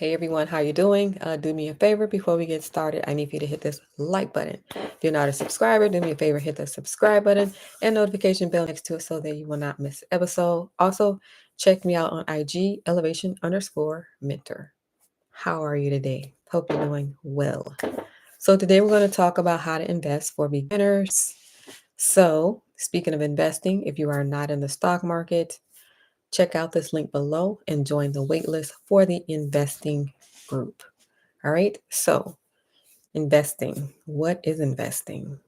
Hey everyone, how you doing? Do me a favor before we get started. I need you to hit this like button. If you're not a subscriber, do me a favor, hit the subscribe button and notification bell next to it so that you will not miss an episode. Also, check me out on IG, elevation_mentor. How are you today? Hope you're doing well. So today we're going to talk about how to invest for beginners. So speaking of investing, if you are not in the stock market, check out this link below and join the waitlist for the investing group. All right. So, investing. What is investing?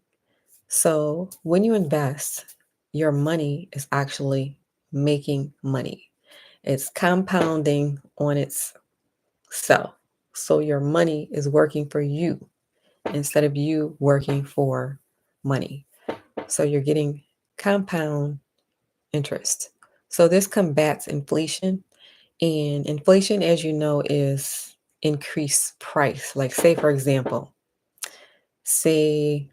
So, when you invest, your money is actually making money, it's compounding on itself. So, your money is working for you instead of you working for money. So, you're getting compound interest. So, this combats inflation. And inflation, as you know, is increased price. Like, say, for example, say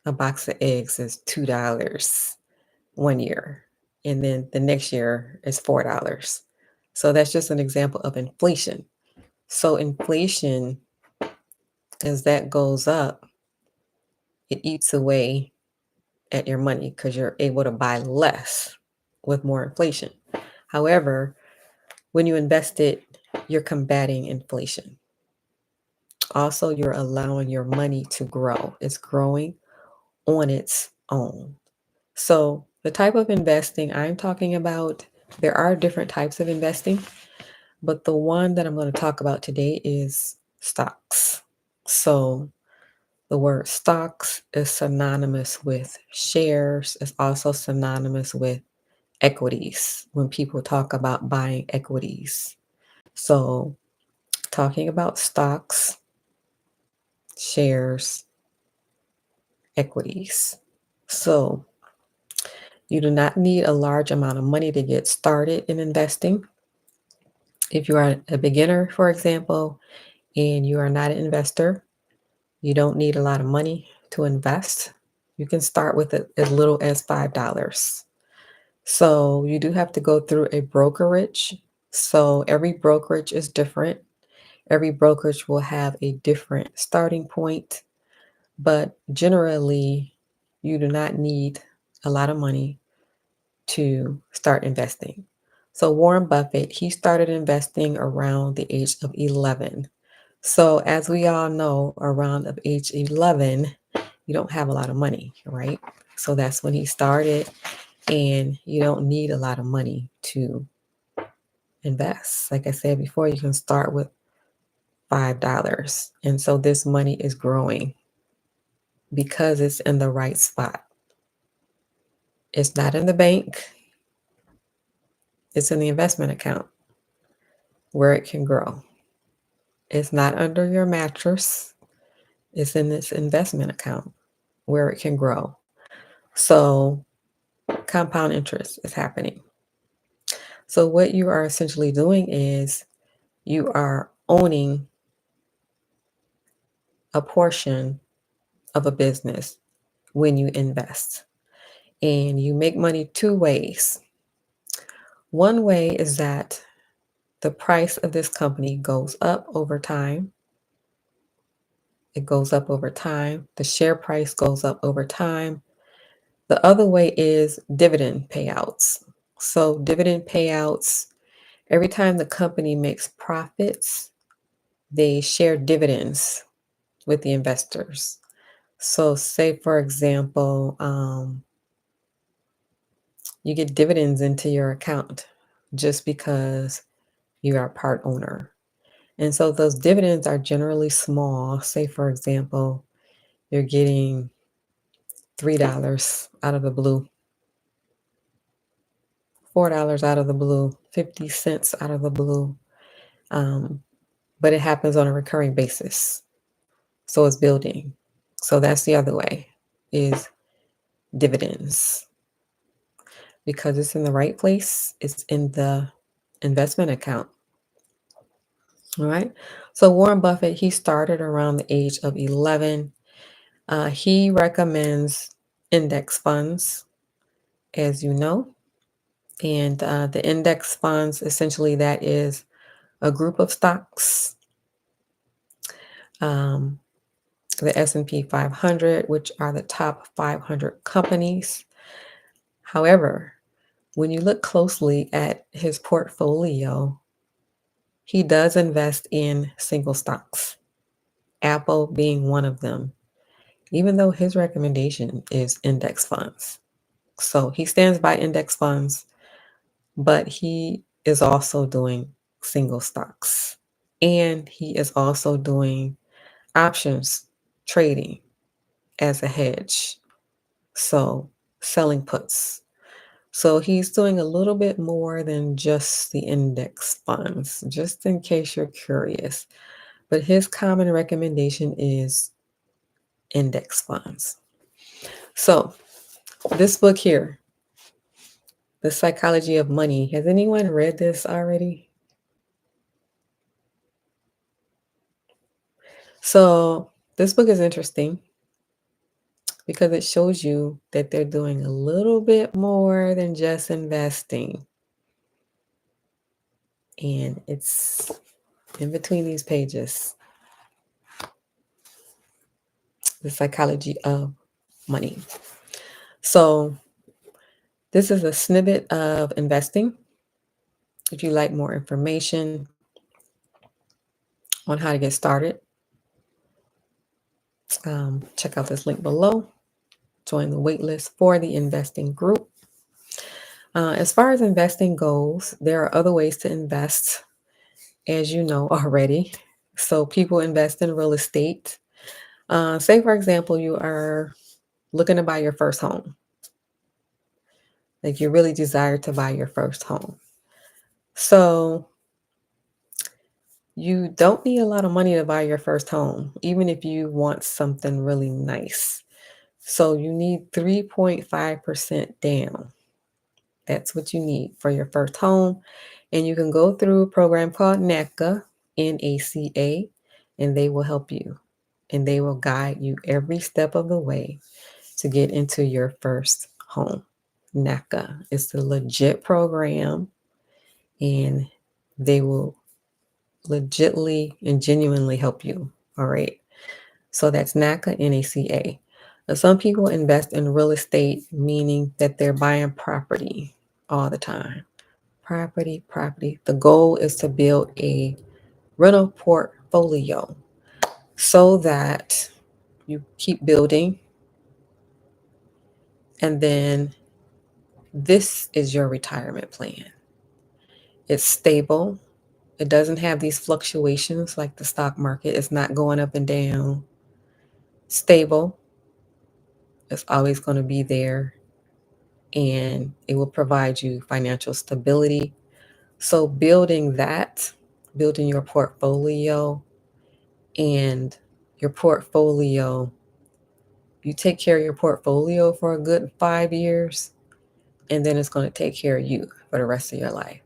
a box of eggs is $2 one year, and then the next year is $4. So that's just an example of inflation. So inflation, as that goes up, it eats away at your money because you're able to buy less with more inflation. However, when you invest it, you're combating inflation. Also, you're allowing your money to grow. It's growing on its own. So, the type of investing I'm talking about, there are different types of investing, but the one that I'm going to talk about today is stocks. So, the word stocks is synonymous with shares, it's also synonymous with equities when people talk about buying equities. So, talking about stocks, shares, equities. So, you do not need a large amount of money to get started in investing. If you are a beginner, for example, and you are not an investor, you don't need a lot of money to invest. You can start with as little as $5. So you do have to go through a brokerage. So every brokerage is different. Every brokerage will have a different starting point, but generally, you do not need a lot of money to start investing. So Warren Buffett, he started investing around the age of 11. So as we all know, around of age 11, you don't have a lot of money, right? So that's when he started, and you don't need a lot of money to invest. Like I said before, you can start with $5. And so this money is growing because it's in the right spot. It's not in the bank, it's in the investment account where it can grow. It's not under your mattress, it's in this investment account where it can grow. So, compound interest is happening. So, what you are essentially doing is you are owning a portion of a business when you invest. And you make money two ways. One way is that the price of this company goes up over time. It goes up over time. The share price goes up over time. The other way is dividend payouts. So, dividend payouts, every time the company makes profits, they share dividends with the investors. So, say for example, you get dividends into your account just because you are part owner. And so, those dividends are generally small. Say, for example, you're getting $3 out of the blue, $4 out of the blue, 50 cents out of the blue. Um, but it happens on a recurring basis. So it's building. So that's the other way is dividends because it's in the right place. It's in the investment account. All right. So Warren Buffett, he started around the age of 11. He recommends index funds, as you know. And the index funds, essentially, that is a group of stocks, the S&P 500, which are the top 500 companies. However, when you look closely at his portfolio, he does invest in single stocks, Apple being one of them, even though his recommendation is index funds. So he stands by index funds, but he is also doing single stocks. And he is also doing options trading as a hedge. So selling puts. So he's doing a little bit more than just the index funds, just in case you're curious. But his common recommendation is index funds. So this book here, The Psychology of Money, has anyone read this already? So this book is interesting because it shows you that they're doing a little bit more than just investing. And it's in between these pages. The Psychology of Money. So this is a snippet of investing. If you like more information on how to get started, check out this link below. Join the waitlist for the investing group. As far as investing goes, there are other ways to invest, as you know already. So people invest in real estate. Say, for example, you are looking to buy your first home. Like you really desire to buy your first home. So you don't need a lot of money to buy your first home, even if you want something really nice. So you need 3.5% down. That's what you need for your first home. And you can go through a program called NACA, NACA, and they will help you. And they will guide you every step of the way to get into your first home. NACA is a legit program, and they will legitly and genuinely help you. All right. So that's NACA, NACA. Now, some people invest in real estate, meaning that they're buying property all the time. Property, property. The goal is to build a rental portfolio so that you keep building, and then this is your retirement plan. It's stable. It doesn't have these fluctuations like the stock market. It's not going up and down. Stable. It's always going to be there, and it will provide you financial stability. So building your portfolio, and your portfolio, you take care of your portfolio for a good 5 years, and then it's going to take care of you for the rest of your life.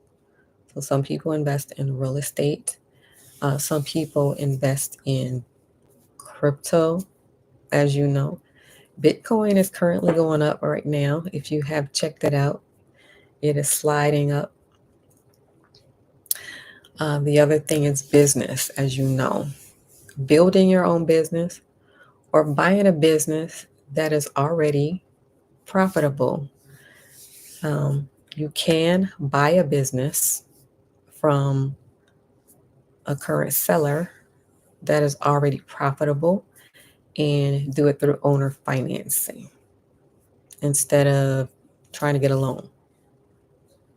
So some people invest in real estate. Some people invest in crypto, as you know. Bitcoin is currently going up right now. If you have checked it out, it is sliding up. The other thing is business, as you know. Building your own business or buying a business that is already profitable. You can buy a business from a current seller that is already profitable and do it through owner financing instead of trying to get a loan.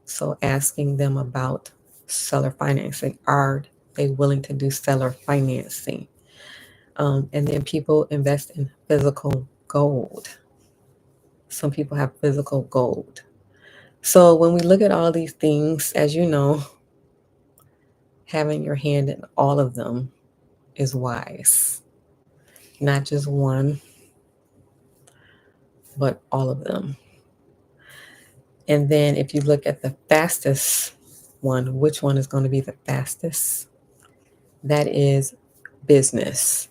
So asking them about seller financing. Are they willing to do seller financing? And then people invest in physical gold. Some people have physical gold. So when we look at all these things, as you know, having your hand in all of them is wise. Not just one, but all of them. And then if you look at the fastest one, which one is going to be the fastest? That is business.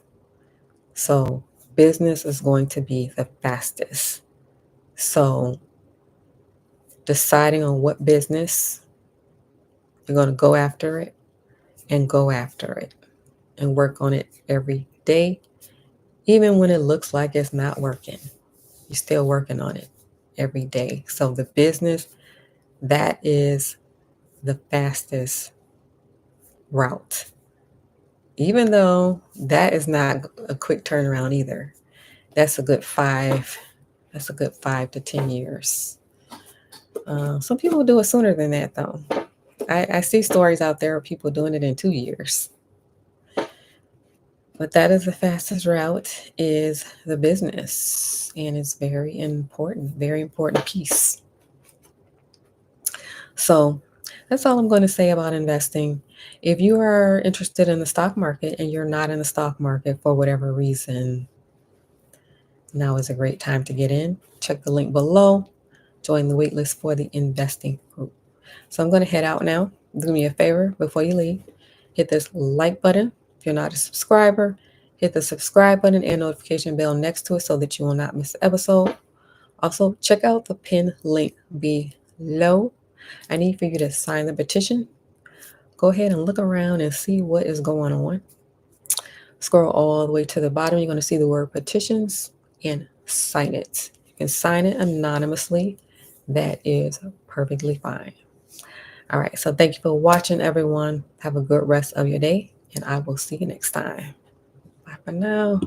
So business is going to be the fastest. So deciding on what business you're going to go after it, and go after it and work on it every day, even when it looks like it's not working. You're still working on it every day. So the business, that is the fastest route. Even though that is not a quick turnaround either. That's a good five. That's a good 5 to 10 years. Some people do it sooner than that, though. I see stories out there of people doing it in 2 years. But that is the fastest route is the business. And it's very important piece. So that's all I'm going to say about investing. If you are interested in the stock market and you're not in the stock market for whatever reason, now is a great time to get in. Check the link below. Join the waitlist for the investing group. So I'm going to head out now. Do me a favor before you leave. Hit this like button. If you're not a subscriber, hit the subscribe button and notification bell next to it so that you will not miss an episode. Also, check out the pin link below. I need for you to sign the petition. Go ahead and look around and see what is going on. Scroll all the way to the bottom. You're going to see the word petitions and sign it. You can sign it anonymously. That is perfectly fine. All right. So thank you for watching, everyone. Have a good rest of your day, and I will see you next time. Bye for now.